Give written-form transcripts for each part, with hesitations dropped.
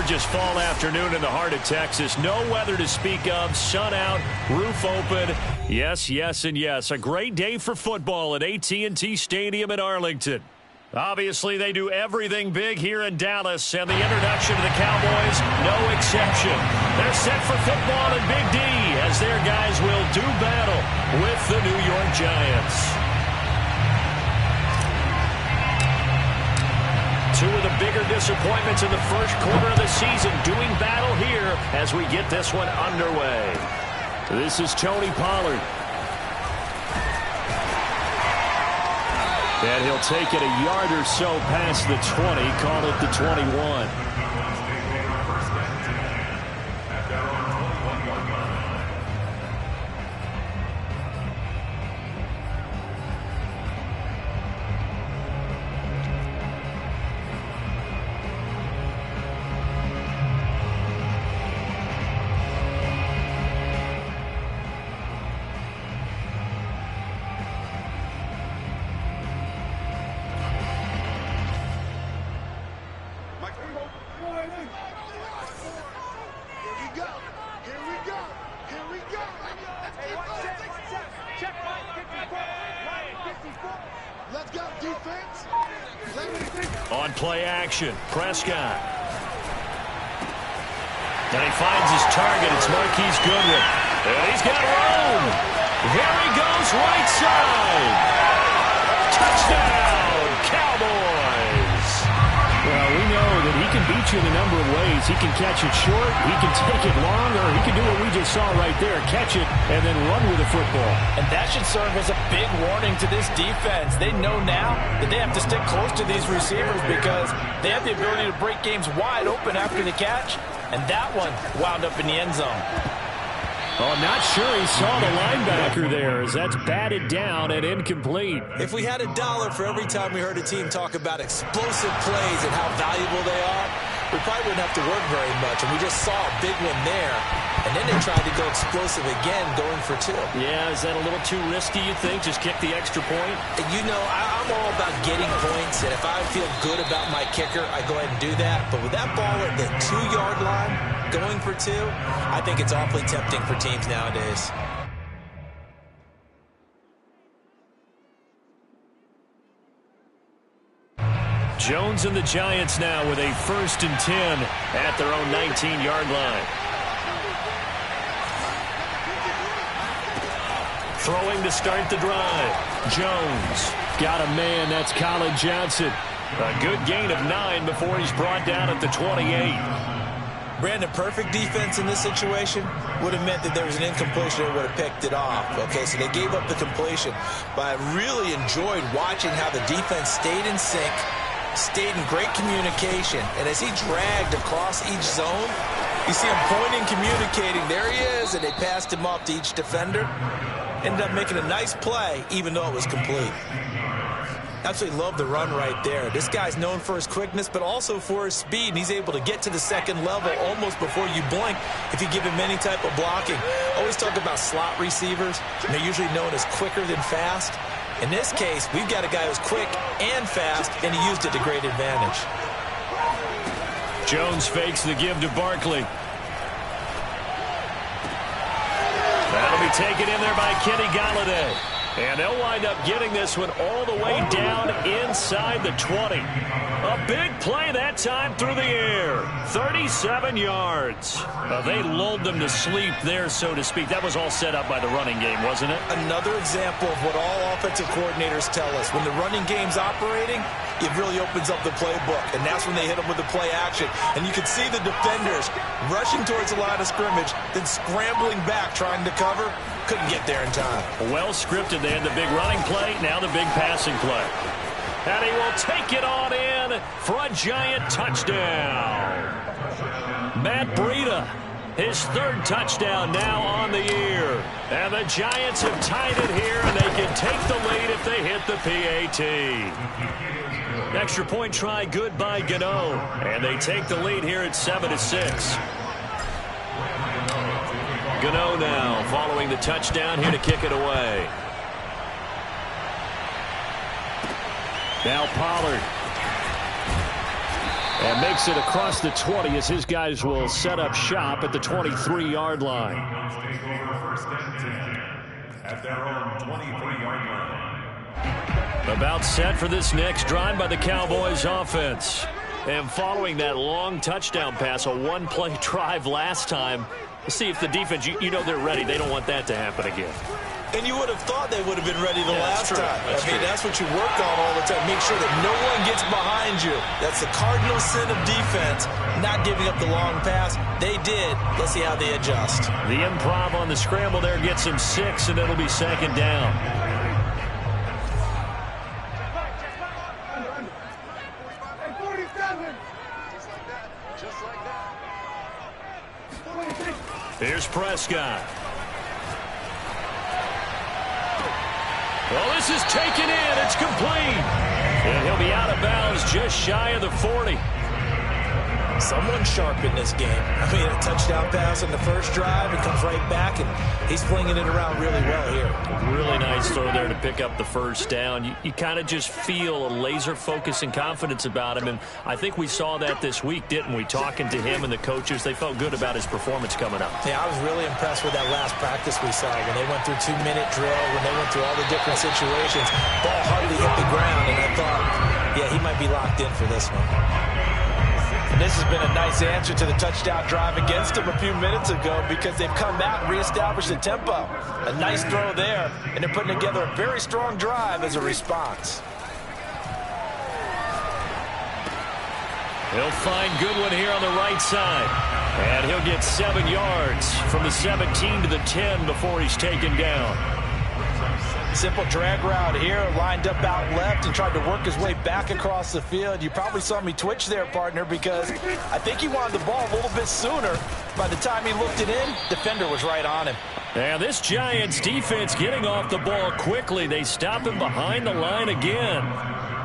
gorgeous fall afternoon in the heart of Texas. No weather to speak of. Sun out, roof open. Yes, yes, and yes. A great day for football at AT&T Stadium in Arlington. Obviously, they do everything big here in Dallas, and the introduction of the Cowboys, no exception. They're set for football in Big D as their guys will do battle with the New York Giants. Two of the bigger disappointments in the first quarter of the season doing battle here as we get this one underway. This is Tony Pollard. And he'll take it a yard or so past the 20, call it the 21. On play action, Prescott. And he finds his target. It's Marquise Goodwin. And he's got room. Here he goes, right side. Touchdown, Cowboys. Well, we know that he can beat you in a number of ways. He can catch it short, he can take it long, or he can do what we just saw right there, catch it and then run with the football. And that should serve as a big warning to this defense. They know now that they have to stick close to these receivers because they have the ability to break games wide open after the catch, and that one wound up in the end zone. Oh, I'm not sure he saw the linebacker there as that's batted down and incomplete. If we had $1 for every time we heard a team talk about explosive plays and how valuable they are, we probably wouldn't have to work very much. And we just saw a big one there. And then they tried to go explosive again, going for 2. Yeah, is that a little too risky, you think? Just kick the extra point? You know, I'm all about getting points. And if I feel good about my kicker, I go ahead and do that. But with that ball at the 2-yard line, going for 2, I think it's awfully tempting for teams nowadays. Jones and the Giants now with a 1st and 10 at their own 19-yard line. Throwing to start the drive. Jones got a man. That's Colin Johnson. A good gain of 9 before he's brought down at the 28. Brandon, perfect defense in this situation would have meant that there was an incompletion. They would have picked it off. Okay, so they gave up the completion. But I really enjoyed watching how the defense stayed in sync, stayed in great communication. And as he dragged across each zone, you see him pointing, communicating. There he is, and they passed him off to each defender. Ended up making a nice play, even though it was complete. Absolutely love the run right there. This guy's known for his quickness, but also for his speed. And he's able to get to the second level almost before you blink if you give him any type of blocking. Always talk about slot receivers. And they're usually known as quicker than fast. In this case, we've got a guy who's quick and fast, and he used it to great advantage. Jones fakes the give to Barkley. That'll be taken in there by Kenny Golladay. And they'll wind up getting this one all the way down inside the 20. A big play that time through the air. 37 yards. They lulled them to sleep there, so to speak. That was all set up by the running game, wasn't it? Another example of what all offensive coordinators tell us. When the running game's operating, it really opens up the playbook. And that's when they hit them with the play action. And you can see the defenders rushing towards the line of scrimmage, then scrambling back, trying to cover. Couldn't get there in time. Well scripted. They had the big running play, now the big passing play. And he will take it on in for a Giant touchdown. Matt Breida, his 3rd touchdown now on the year. And the Giants have tied it here, and they can take the lead if they hit the PAT. Extra point try good by Gano. And they take the lead here at 7-6. Gano now following the touchdown here to kick it away. Now Pollard. And makes it across the 20 as his guys will set up shop at the 23-yard line. At their own 23-yard line. About set for this next drive by the Cowboys offense. And following that long touchdown pass, a one-play drive last time, let's see if the defense, you know they're ready. They don't want that to happen again. And you would have thought they would have been ready the last time. That's what you work on all the time. Make sure that no one gets behind you. That's the cardinal sin of defense, not giving up the long pass. They did. Let's see how they adjust. The improv on the scramble there gets him 6, and it'll be second down. Here's Prescott. Well, this is taken in. It's complete. And he'll be out of bounds just shy of the 40. Someone sharp in this game. I mean, a touchdown pass in the first drive. It comes right back, and he's flinging it around really well here. Really nice throw there to pick up the first down. You kind of just feel a laser focus and confidence about him, and I think we saw that this week, didn't we? Talking to him and the coaches, they felt good about his performance coming up. Yeah, I was really impressed with that last practice we saw when they went through 2-minute drill, when they went through all the different situations. Ball hardly hit the ground, and I thought, yeah, he might be locked in for this one. And this has been a nice answer to the touchdown drive against them a few minutes ago because they've come out and reestablished the tempo. A nice throw there, and they're putting together a very strong drive as a response. He'll find Goodwin here on the right side. And he'll get 7 yards from the 17 to the 10 before he's taken down. Simple drag route here, lined up out left and tried to work his way back across the field. You probably saw me twitch there, partner, because I think he wanted the ball a little bit sooner. By the time he looked it in, defender was right on him. And this Giants defense getting off the ball quickly. They stop him behind the line again.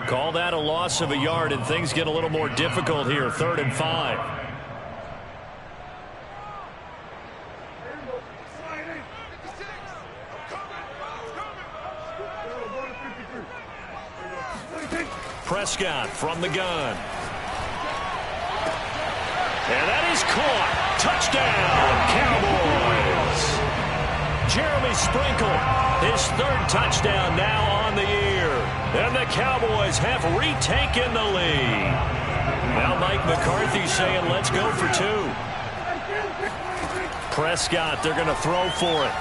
Call that a loss of a yard, and things get a little more difficult here. 3rd and 5. Prescott from the gun. And that is caught. Touchdown, Cowboys. Jeremy Sprinkle, his 3rd touchdown now on the year. And the Cowboys have retaken the lead. Now Mike McCarthy saying, let's go for 2. Prescott, they're going to throw for it.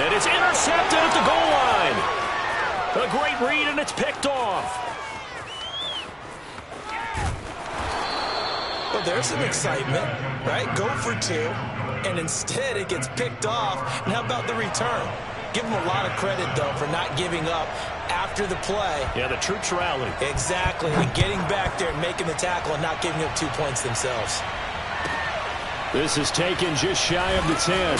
And it's intercepted at the goal line. A great read, and it's picked off. Well, there's some excitement, right? Go for 2, and instead it gets picked off. And how about the return? Give them a lot of credit, though, for not giving up after the play. Yeah, the troops rallied. Exactly, and getting back there and making the tackle and not giving up 2 points themselves. This is taken just shy of the 10.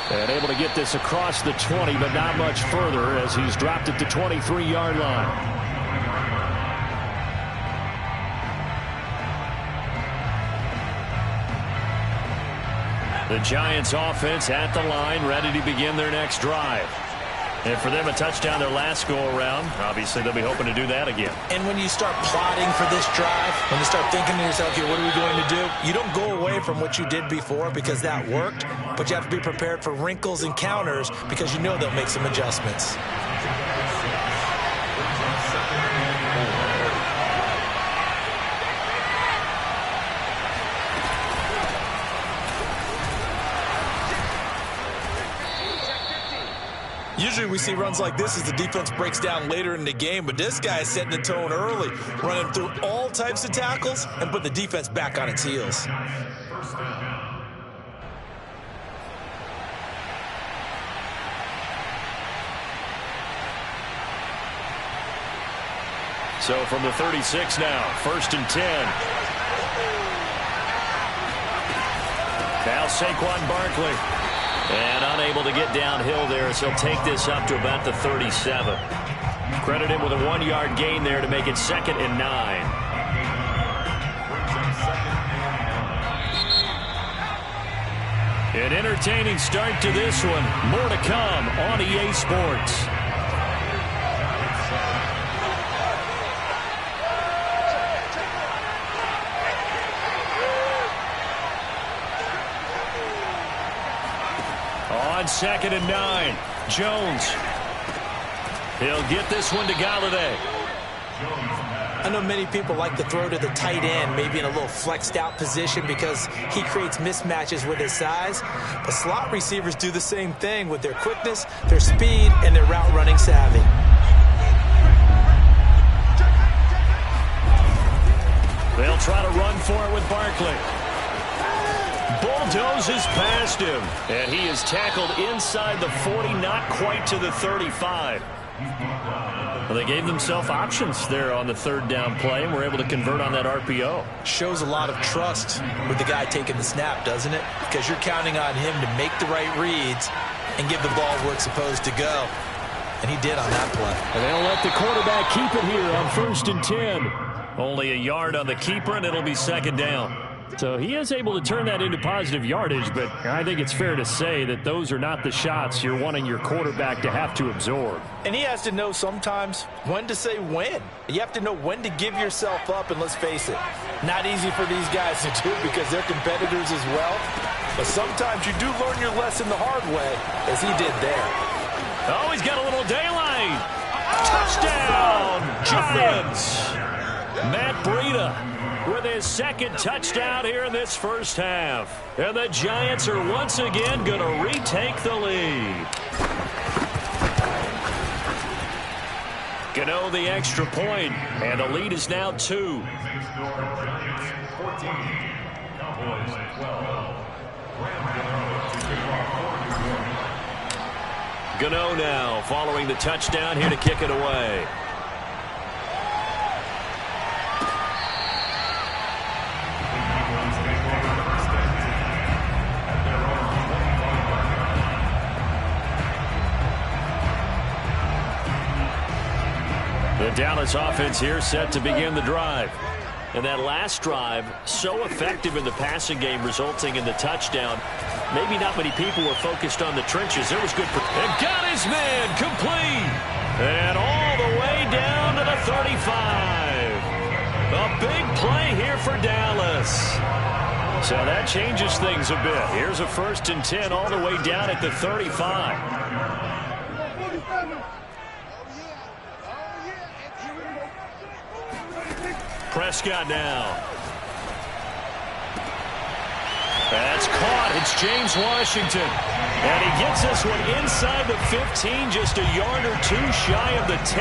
And able to get this across the 20, but not much further as he's dropped at the 23-yard line. The Giants offense at the line, ready to begin their next drive. And for them, a touchdown their last go-around. Obviously, they'll be hoping to do that again. And when you start plotting for this drive, when you start thinking to yourself, okay, what are we going to do? You don't go away from what you did before because that worked, but you have to be prepared for wrinkles and counters because you know they'll make some adjustments. Usually we see runs like this as the defense breaks down later in the game, but this guy is setting the tone early, running through all types of tackles and put the defense back on its heels. So from the 36 now, 1st and 10. Now Saquon Barkley. And unable to get downhill there, so he'll take this up to about the 37. Credit him with a 1-yard gain there to make it 2nd and 9. An entertaining start to this one. More to come on EA Sports. On 2nd and 9, Jones. He'll get this one to Golladay. I know many people like to throw to the tight end, maybe in a little flexed out position because he creates mismatches with his size. But slot receivers do the same thing with their quickness, their speed, and their route running savvy. They'll try to run for it with Barkley. Bulldozes past him, and he is tackled inside the 40, not quite to the 35. Well, they gave themselves options there on the 3rd down play and were able to convert on that RPO. Shows a lot of trust with the guy taking the snap, doesn't it? Because you're counting on him to make the right reads and give the ball where it's supposed to go. And he did on that play. And they'll let the quarterback keep it here on 1st and 10. Only a yard on the keeper, and it'll be 2nd down. So he is able to turn that into positive yardage, but I think it's fair to say that those are not the shots you're wanting your quarterback to have to absorb. And he has to know sometimes when to say when. You have to know when to give yourself up, and let's face it, not easy for these guys to do because they're competitors as well. But sometimes you do learn your lesson the hard way, as he did there. Oh, he's got a little daylight. Touchdown, Giants. Matt Breida with his 2nd touchdown here in this first half. And the Giants are once again going to retake the lead. Gano the extra point, and the lead is now 2. Gano now following the touchdown here to kick it away. The Dallas offense here set to begin the drive. And that last drive, so effective in the passing game, resulting in the touchdown. Maybe not many people were focused on the trenches. There was good. And got his man complete. And all the way down to the 35. A big play here for Dallas. So that changes things a bit. Here's a 1st and 10 all the way down at the 35. Prescott now. That's caught. It's James Washington. And he gets this one inside the 15, just a yard or 2 shy of the 10.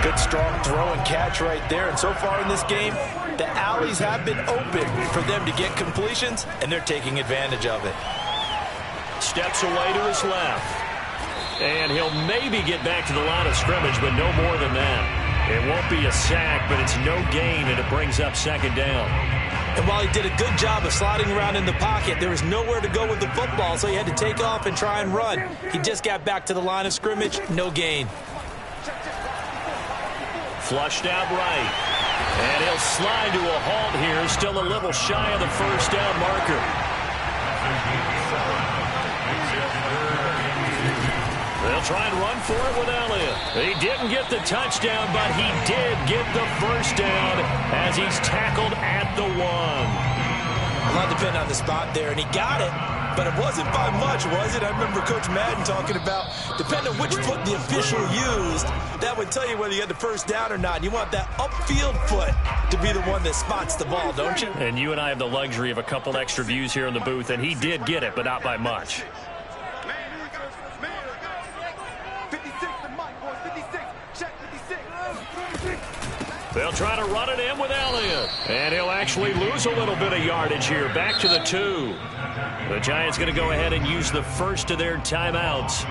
Good strong throw and catch right there. And so far in this game, the alleys have been open for them to get completions, and they're taking advantage of it. Steps away to his left. And he'll maybe get back to the line of scrimmage, but no more than that. It won't be a sack, but it's no gain, and it brings up 2nd down. And while he did a good job of sliding around in the pocket, there was nowhere to go with the football, so he had to take off and try and run. He just got back to the line of scrimmage, no gain. Flushed out right. And he'll slide to a halt here, still a little shy of the 1st down marker. They'll try and run for it with Elliott. He didn't get the touchdown, but he did get the 1st down as he's tackled at the 1. A lot depended on the spot there, and he got it, but it wasn't by much, was it? I remember Coach Madden talking about, depending on which foot the official used, that would tell you whether you had the 1st down or not. You want that upfield foot to be the one that spots the ball, don't you? And you and I have the luxury of a couple extra views here in the booth, and he did get it, but not by much. They'll try to run it in with Elliott. And he'll actually lose a little bit of yardage here. Back to the 2. The Giants going to go ahead and use the first of their timeouts.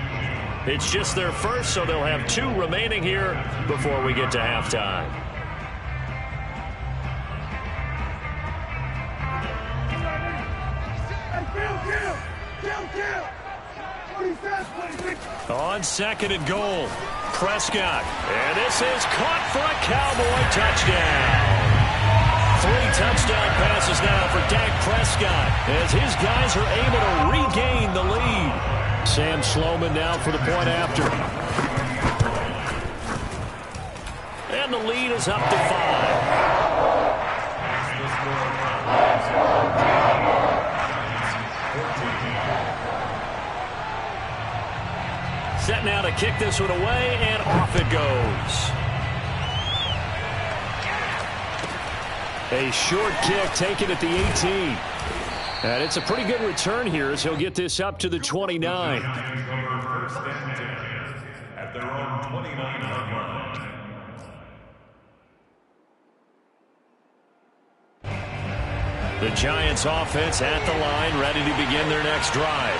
It's just their first, so they'll have 2 remaining here before we get to halftime. On 2nd and goal, Prescott. And this is caught for a Cowboy touchdown. 3 touchdown passes now for Dak Prescott as his guys are able to regain the lead. Sam Sloman now for the point after. And the lead is up to 5. now to kick this one away, and off it goes. A short kick taken at the 18. And it's a pretty good return here as he'll get this up to the 29. At their own 29-yard line. The Giants offense at the line, ready to begin their next drive.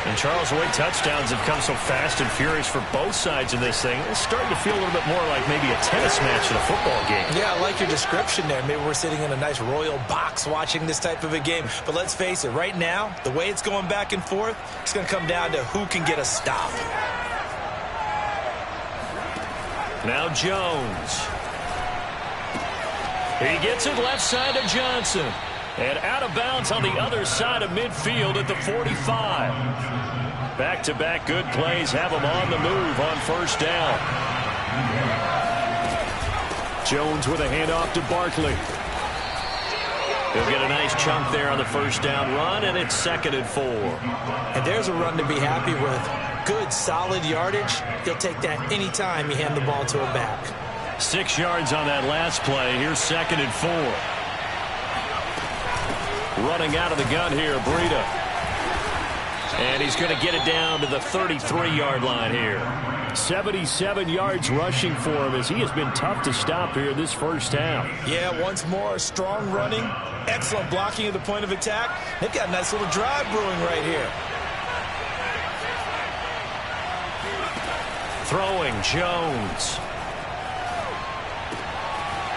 And Charles, the way touchdowns have come so fast and furious for both sides of this thing, it's starting to feel a little bit more like maybe a tennis match in a football game. Yeah, I like your description there. Maybe we're sitting in a nice royal box watching this type of a game. But let's face it, right now, the way it's going back and forth, it's going to come down to who can get a stop. Now Jones. He gets it left side to Johnson. And out of bounds on the other side of midfield at the 45. Back-to-back good plays have him on the move on first down. Jones with a handoff to Barkley. He'll get a nice chunk there on the first down run, and it's 2nd and 4. And there's a run to be happy with. Good, solid yardage. He'll take that anytime you hand the ball to a back. 6 yards on that last play. Here's 2nd and 4. Running out of the gun here, Breida. And he's going to get it down to the 33-yard line here. 77 yards rushing for him as he has been tough to stop here this first half. Yeah, once more, strong running, excellent blocking at the point of attack. They've got a nice little drive brewing right here. Throwing, Jones.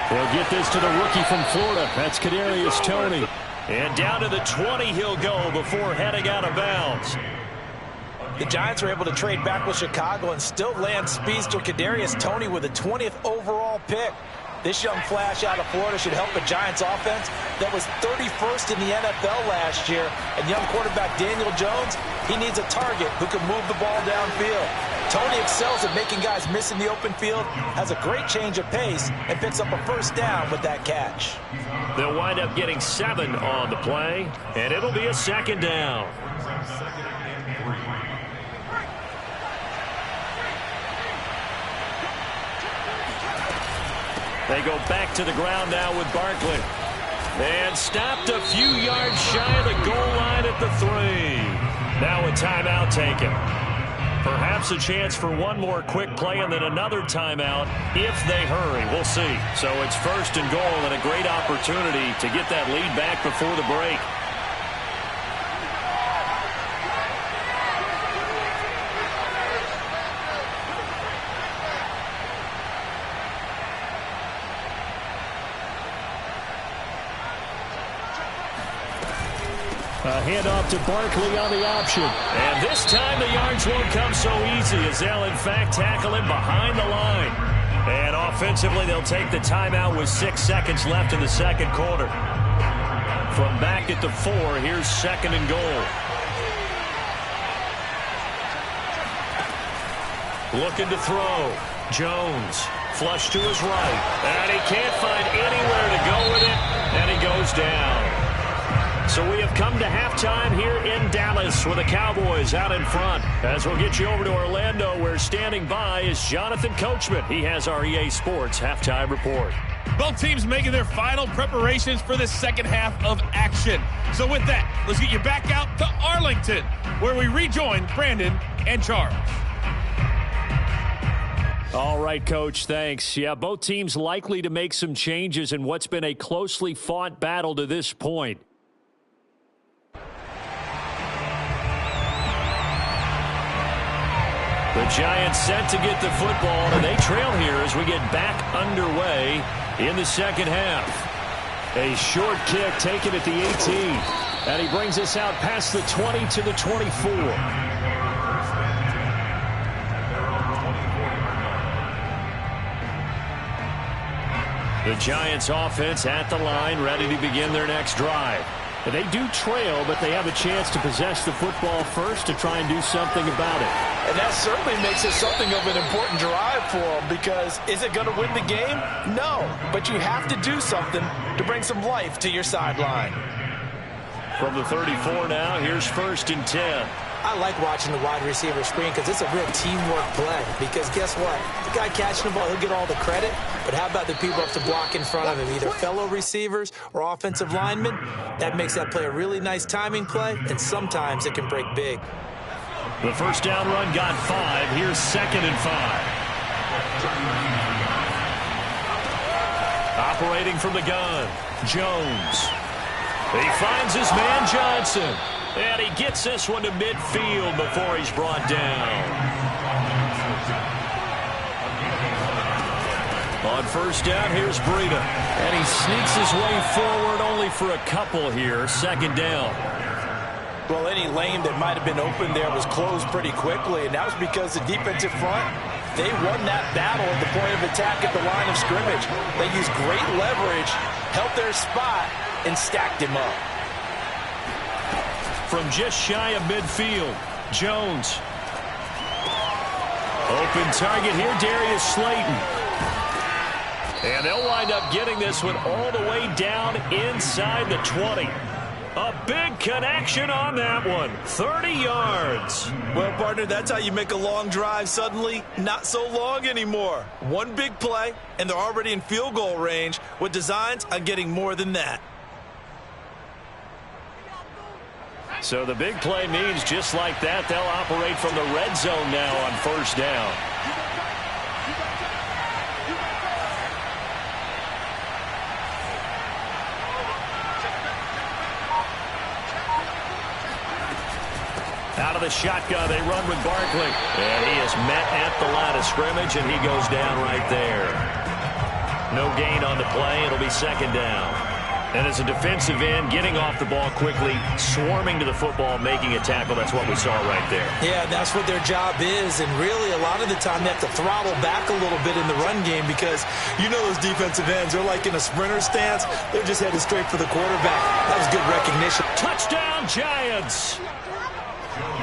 He'll get this to the rookie from Florida. That's Kadarius Toney. And down to the 20 he'll go before heading out of bounds. The Giants were able to trade back with Chicago and still land speedster Kadarius Toney with a 20th overall pick. This young flash out of Florida should help a Giants offense that was 31st in the NFL last year. And young quarterback Daniel Jones, he needs a target who can move the ball downfield. Toney excels at making guys miss in the open field, has a great change of pace, and picks up a first down with that catch. They'll wind up getting 7 on the play, and it'll be a 2nd down. They go back to the ground now with Barkley. And stopped a few yards shy of the goal line at the 3. Now a timeout taken. Perhaps a chance for one more quick play and then another timeout if they hurry. We'll see. So it's 1st and goal and a great opportunity to get that lead back before the break. A handoff to Barkley on the option. And this time the yards won't come so easy as they'll, in fact, tackle him behind the line. And offensively, they'll take the timeout with 6 seconds left in the second quarter. From back at the 4, here's 2nd and goal. Looking to throw. Jones, flush to his right. And he can't find anywhere to go with it. And he goes down. So we have come to halftime here in Dallas with the Cowboys out in front. As we'll get you over to Orlando, where standing by is Jonathan Coachman. He has our EA Sports halftime report. Both teams making their final preparations for the second half of action. So with that, let's get you back out to Arlington, where we rejoin Brandon and Charles. All right, Coach, thanks. Yeah, both teams likely to make some changes in what's been a closely fought battle to this point. The Giants set to get the football, and they trail here as we get back underway in the second half. A short kick taken at the 18, and he brings us out past the 20 to the 24. The Giants offense at the line, ready to begin their next drive. And they do trail, but they have a chance to possess the football first to try and do something about it. And that certainly makes it something of an important drive for them, because is it going to win the game? No, but you have to do something to bring some life to your sideline. From the 34 now, here's 1st and 10. I like watching the wide receiver screen because it's a real teamwork play. Because guess what? The guy catching the ball, he'll get all the credit. But how about the people up to block in front of him, either fellow receivers or offensive linemen? That makes that play a really nice timing play, and sometimes it can break big. The first down run got 5. Here's 2nd and 5. Operating from the gun, Jones. He finds his man Johnson. And he gets this one to midfield before he's brought down. On first down, here's Breida. And he sneaks his way forward only for a couple here. 2nd down. Well, any lane that might have been open there was closed pretty quickly, and that was because the defensive front, they won that battle at the point of attack at the line of scrimmage. They used great leverage, held their spot, and stacked him up. From just shy of midfield, Jones. Open target here, Darius Slayton. And they'll wind up getting this one all the way down inside the 20. A big connection on that one. 30 yards. Well, partner, that's how you make a long drive suddenly not so long anymore. One big play, and they're already in field goal range with designs on getting more than that. So the big play means just like that, they'll operate from the red zone now on first down. Out of the shotgun, they run with Barkley. And he is met at the line of scrimmage, and he goes down right there. No gain on the play. It'll be 2nd down. And as a defensive end, getting off the ball quickly, swarming to the football, making a tackle, that's what we saw right there. Yeah, that's what their job is, and really a lot of the time they have to throttle back a little bit in the run game because you know those defensive ends, they're like in a sprinter stance. They're just headed straight for the quarterback. That was good recognition. Touchdown, Giants!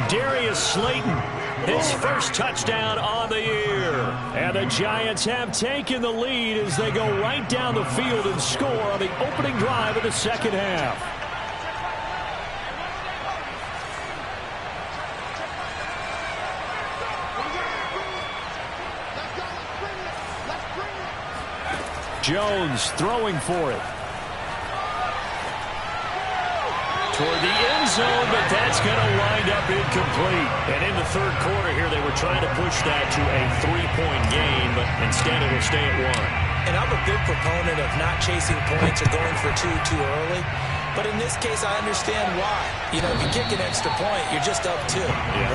Darius Slayton, his first touchdown on the year. And the Giants have taken the lead as they go right down the field and score on the opening drive of the second half. Jones throwing for it. Toward the end zone, but that's going to wind up incomplete. And in the third quarter here, they were trying to push that to a 3-point game, but instead it'll stay at 1. And I'm a big proponent of not chasing points or going for two too early. But in this case, I understand why. You know, if you kick an extra point, you're just up 2,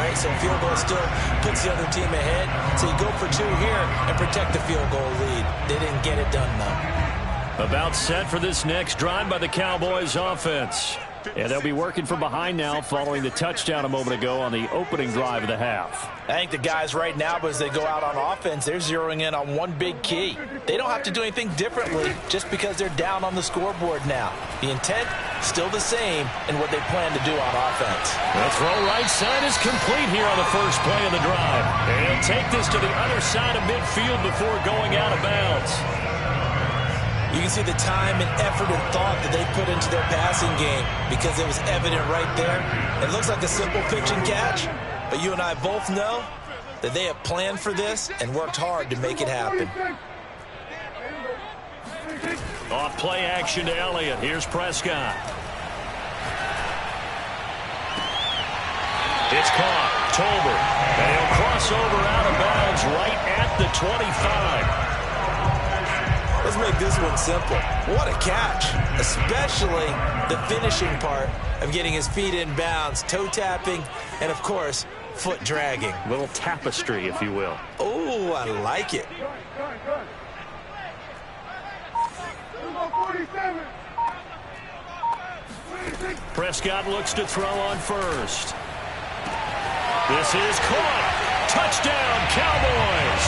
right? So field goal still puts the other team ahead. So you go for 2 here and protect the field goal lead. They didn't get it done, though. About set for this next drive by the Cowboys offense. And they'll be working from behind now following the touchdown a moment ago on the opening drive of the half. I think the guys right now, as they go out on offense, they're zeroing in on one big key. They don't have to do anything differently just because they're down on the scoreboard now. The intent, still the same in what they plan to do on offense. The throw right side is complete here on the first play of the drive. And he'll take this to the other side of midfield before going out of bounds. You can see the time and effort and thought that they put into their passing game because it was evident right there. It looks like a simple pitch and catch, but you and I both know that they have planned for this and worked hard to make it happen. Off play action to Elliott. Here's Prescott. It's caught. Tolbert. And he'll cross over out of bounds right at the 25. Let's make this one simple. What a catch, especially the finishing part of getting his feet in bounds, toe tapping, and of course, foot dragging. Little tapestry, if you will. Oh, I like it. Prescott looks to throw on first. This is caught. Touchdown, Cowboys.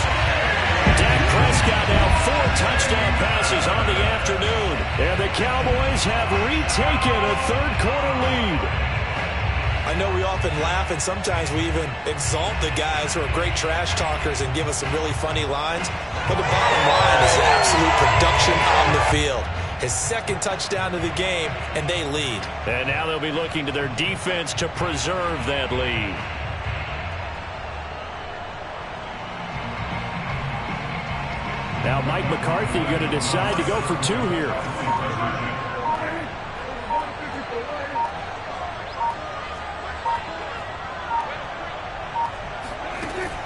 Dak Prescott now 4 touchdown passes on the afternoon. And the Cowboys have retaken a third-quarter lead. I know we often laugh and sometimes we even exalt the guys who are great trash talkers and give us some really funny lines. But the bottom line is absolute production on the field. his second touchdown of the game, and they lead. And now they'll be looking to their defense to preserve that lead. Now Mike McCarthy going to decide to go for 2 here.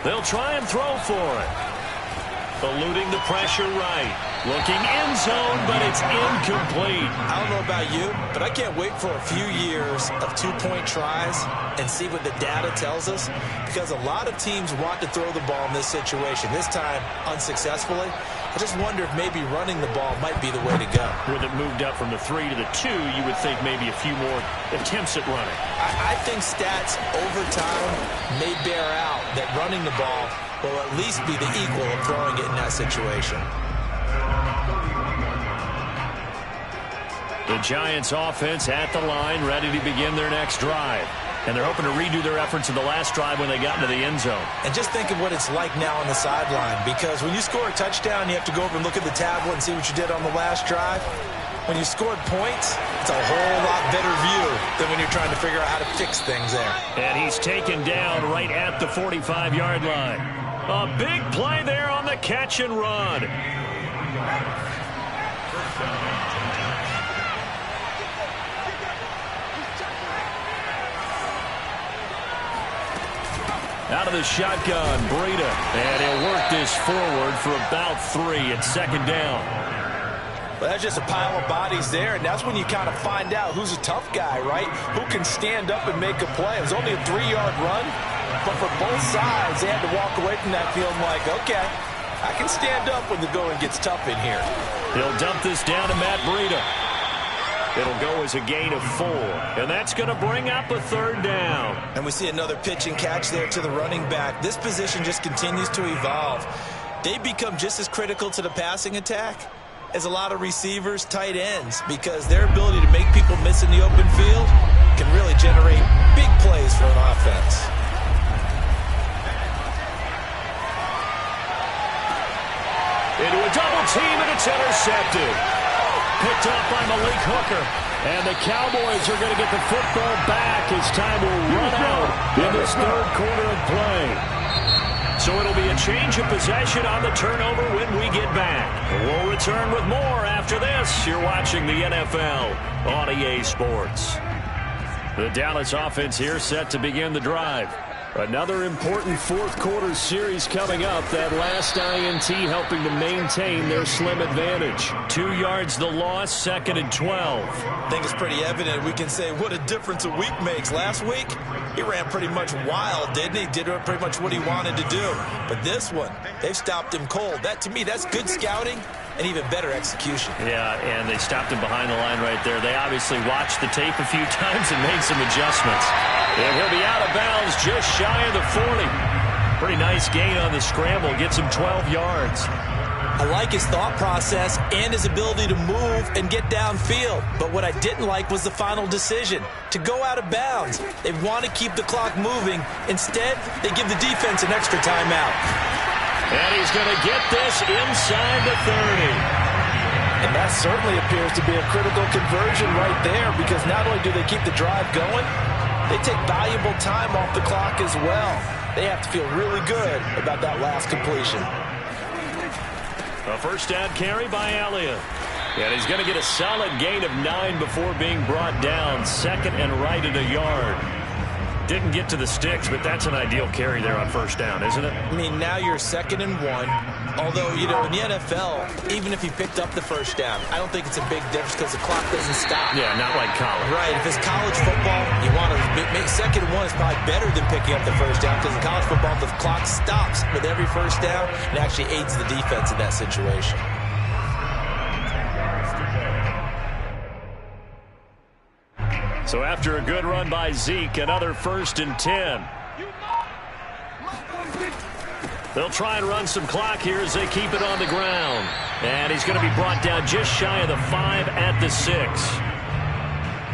They'll try and throw for it. Eluding the pressure right. Looking end zone, but it's incomplete. I don't know about you, but I can't wait for a few years of 2-point tries and see what the data tells us, because a lot of teams want to throw the ball in this situation. This time, unsuccessfully. I just wonder if maybe running the ball might be the way to go. With it moved up from the 3 to the 2, you would think maybe a few more attempts at running. I think stats over time may bear out that running the ball will at least be the equal of throwing it in that situation. The Giants offense at the line, ready to begin their next drive. And they're hoping to redo their efforts in the last drive when they got into the end zone. And just think of what it's like now on the sideline, because when you score a touchdown, you have to go over and look at the tablet and see what you did on the last drive. When you scored points, it's a whole lot better view than when you're trying to figure out how to fix things there. And he's taken down right at the 45-yard line. A big play there on the catch and run. Out of the shotgun, Breida. And he'll work this forward for about 3 at second down. Well, that's just a pile of bodies there, and that's when you kind of find out who's a tough guy, right? Who can stand up and make a play. It was only a 3-yard run, but for both sides, they had to walk away from that feeling like, okay, I can stand up when the going gets tough in here. He'll dump this down to Matt Breida. It'll go as a gain of 4, and that's going to bring up a 3rd down. And we see another pitch and catch there to the running back. This position just continues to evolve. They become just as critical to the passing attack as a lot of receivers, tight ends, because their ability to make people miss in the open field can really generate big plays for an offense. Into a double team, and it's intercepted. Picked up by Malik Hooker. And the Cowboys are going to get the football back as time will run out in this 3rd quarter of play. So it'll be a change of possession on the turnover when we get back. We'll return with more after this. You're watching the NFL on EA Sports. The Dallas offense here set to begin the drive. Another important 4th quarter series coming up. That last INT helping to maintain their slim advantage. 2 yards the loss, 2nd and 12. I think it's pretty evident. We can say what a difference a week makes. Last week, he ran pretty much wild, didn't he? Did pretty much what he wanted to do. But this one, they've stopped him cold. That, to me, that's good scouting and even better execution. Yeah, and they stopped him behind the line right there. They obviously watched the tape a few times and made some adjustments. And he'll be out of bounds just shy of the 40. Pretty nice gain on the scramble. Gets him 12 yards. I like his thought process and his ability to move and get downfield. But what I didn't like was the final decision, to go out of bounds. They want to keep the clock moving. Instead, they give the defense an extra timeout. And he's going to get this inside the 30. And that certainly appears to be a critical conversion right there, because not only do they keep the drive going, they take valuable time off the clock as well. They have to feel really good about that last completion. A first down carry by Elliott. And he's going to get a solid gain of 9 before being brought down. 2nd and right at a yard. Didn't get to the sticks, but that's an ideal carry there on first down, isn't it? I mean, now you're 2nd and 1. Although, you know, in the NFL, even if he picked up the first down, I don't think it's a big difference because the clock doesn't stop. Yeah, not like college. Right. If it's college football, you want to make 2nd and 1 is probably better than picking up the first down, because in college football, the clock stops with every first down and actually aids the defense in that situation. So after a good run by Zeke, another 1st and 10. They'll try and run some clock here as they keep it on the ground. And he's going to be brought down just shy of the 5 at the 6.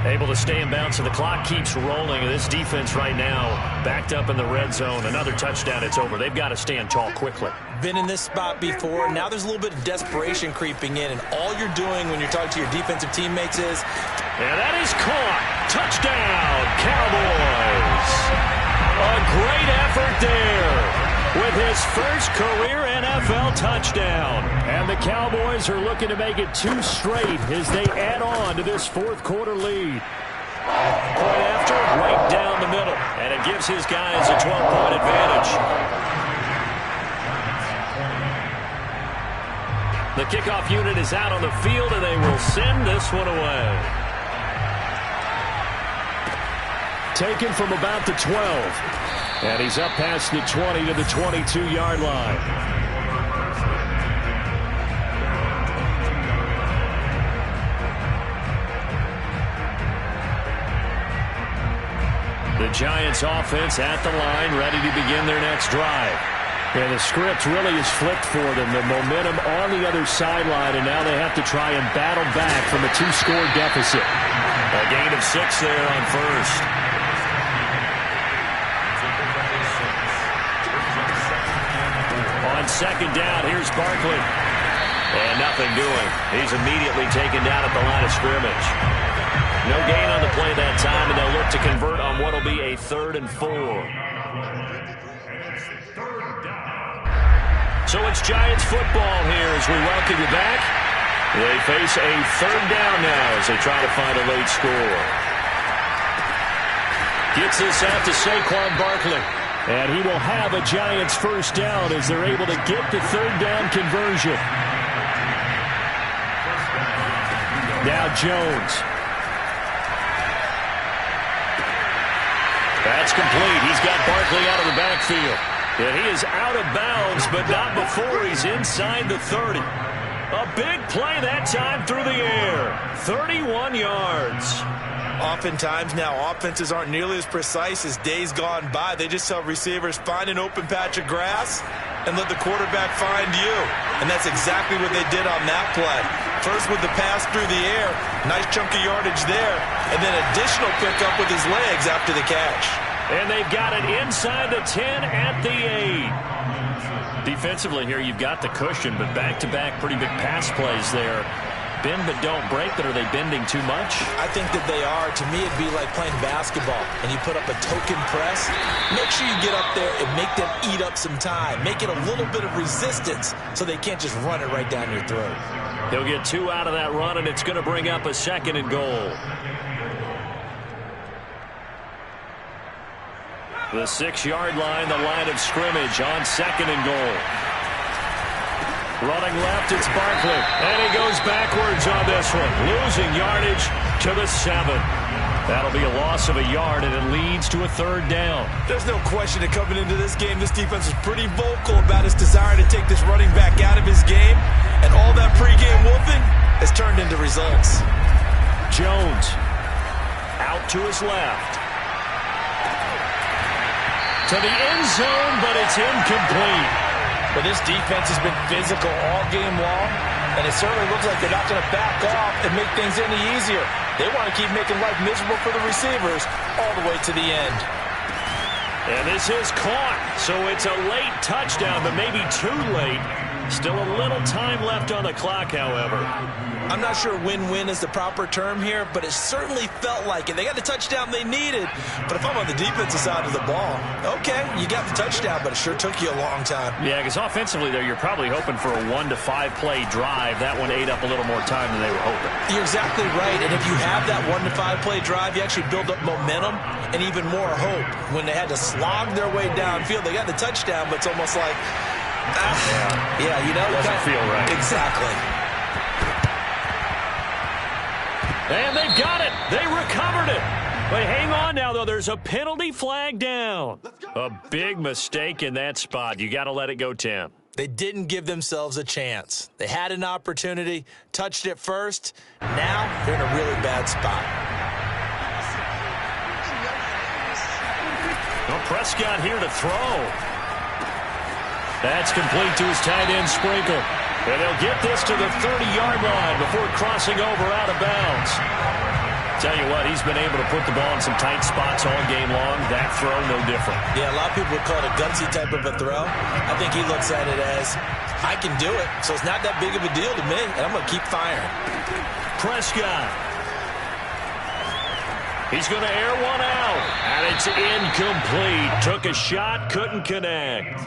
Able to stay in bounds, so the clock keeps rolling. This defense right now backed up in the red zone. Another touchdown, it's over. They've got to stand tall quickly. Been in this spot before. Now there's a little bit of desperation creeping in, and all you're doing when you're talking to your defensive teammates is... And that is caught. Touchdown, Cowboys. A great effort there with his first career NFL touchdown. And the Cowboys are looking to make it 2 straight as they add on to this fourth-quarter lead. Point after, right down the middle. And it gives his guys a 12-point advantage. The kickoff unit is out on the field, and they will send this one away. Taken from about the 12. And he's up past the 20 to the 22-yard line. The Giants offense at the line, ready to begin their next drive. And the script really is flipped for them. The momentum on the other sideline, and now they have to try and battle back from a 2-score deficit. A gain of 6 there on first. On second down, here's Barkley. And nothing doing. He's immediately taken down at the line of scrimmage. No gain on the play that time, and they'll look to convert on what will be a 3rd and 4. So it's Giants football here as we welcome you back. They face a 3rd down now as they try to find a late score. Gets this out to Saquon Barkley. And he will have a Giants first down as they're able to get the 3rd down conversion. Now Jones. That's complete. He's got Barkley out of the backfield. And he is out of bounds, but not before he's inside the 30. A big play that time through the air. 31 yards. Oftentimes now, offenses aren't nearly as precise as days gone by. They just tell receivers, find an open patch of grass and let the quarterback find you. And that's exactly what they did on that play. First with the pass through the air, nice chunk of yardage there, and then additional pickup with his legs after the catch. And they've got it inside the 10 at the 8. Defensively here, you've got the cushion, but back-to-back pretty big pass plays there. Bend but don't break, but are they bending too much? I think that they are. To me, it'd be like playing basketball, and you put up a token press. Make sure you get up there and make them eat up some time. Make it a little bit of resistance so they can't just run it right down your throat. They'll get 2 out of that run, and it's going to bring up a 2nd and goal. The 6-yard line, the line of scrimmage on 2nd and goal. Running left, it's Barkley. And he goes backwards on this one. Losing yardage to the 7. That'll be a loss of a yard, and it leads to a 3rd down. There's no question that coming into this game, this defense was pretty vocal about his desire to take this running back out of his game. And all that pregame wolfing has turned into results. Jones out to his left. To the end zone, but it's incomplete. But this defense has been physical all game long, and it certainly looks like they're not going to back off and make things any easier. They want to keep making life miserable for the receivers all the way to the end. And this is caught, so it's a late touchdown, but maybe too late. Still a little time left on the clock, however. I'm not sure win-win is the proper term here, but it certainly felt like it. They got the touchdown they needed, but if I'm on the defensive side of the ball, okay, you got the touchdown, but it sure took you a long time. Yeah, because offensively there, you're probably hoping for a 1 to 5 play drive. That one ate up a little more time than they were hoping. You're exactly right, and if you have that 1 to 5 play drive, you actually build up momentum and even more hope. When they had to slog their way downfield, they got the touchdown, but it's almost like, yeah, you know, doesn't feel right. Exactly. And they've got it. They recovered it. But hang on now, though. There's a penalty flag down. A big mistake in that spot. You got to let it go, Tim. They didn't give themselves a chance. They had an opportunity, touched it first. Now they're in a really bad spot. Well, Prescott here to throw. That's complete to his tight end, Sprinkle. And they'll get this to the 30-yard line before crossing over out of bounds. Tell you what, he's been able to put the ball in some tight spots all game long. That throw, no different. Yeah, a lot of people would call it a gutsy type of a throw. I think he looks at it as, I can do it, so it's not that big of a deal to me, and I'm going to keep firing. Prescott. He's going to air one out, and it's incomplete. Took a shot, couldn't connect.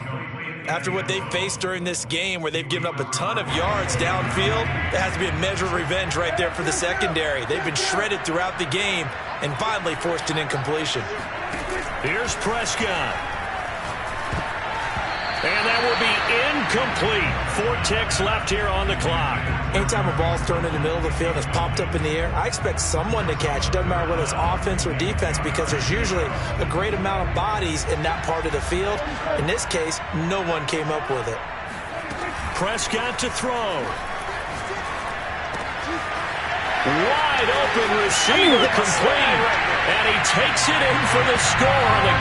After what they faced during this game where they've given up a ton of yards downfield, there has to be a measure of revenge right there for the secondary. They've been shredded throughout the game and finally forced an incompletion. Here's Prescott. And that will be incomplete. 4 ticks left here on the clock. Anytime a ball's thrown in the middle of the field and it's popped up in the air, I expect someone to catch. It doesn't matter whether it's offense or defense because there's usually a great amount of bodies in that part of the field. In this case, no one came up with it. Prescott to throw. Wide open receiver complete. And he takes it in for the score on the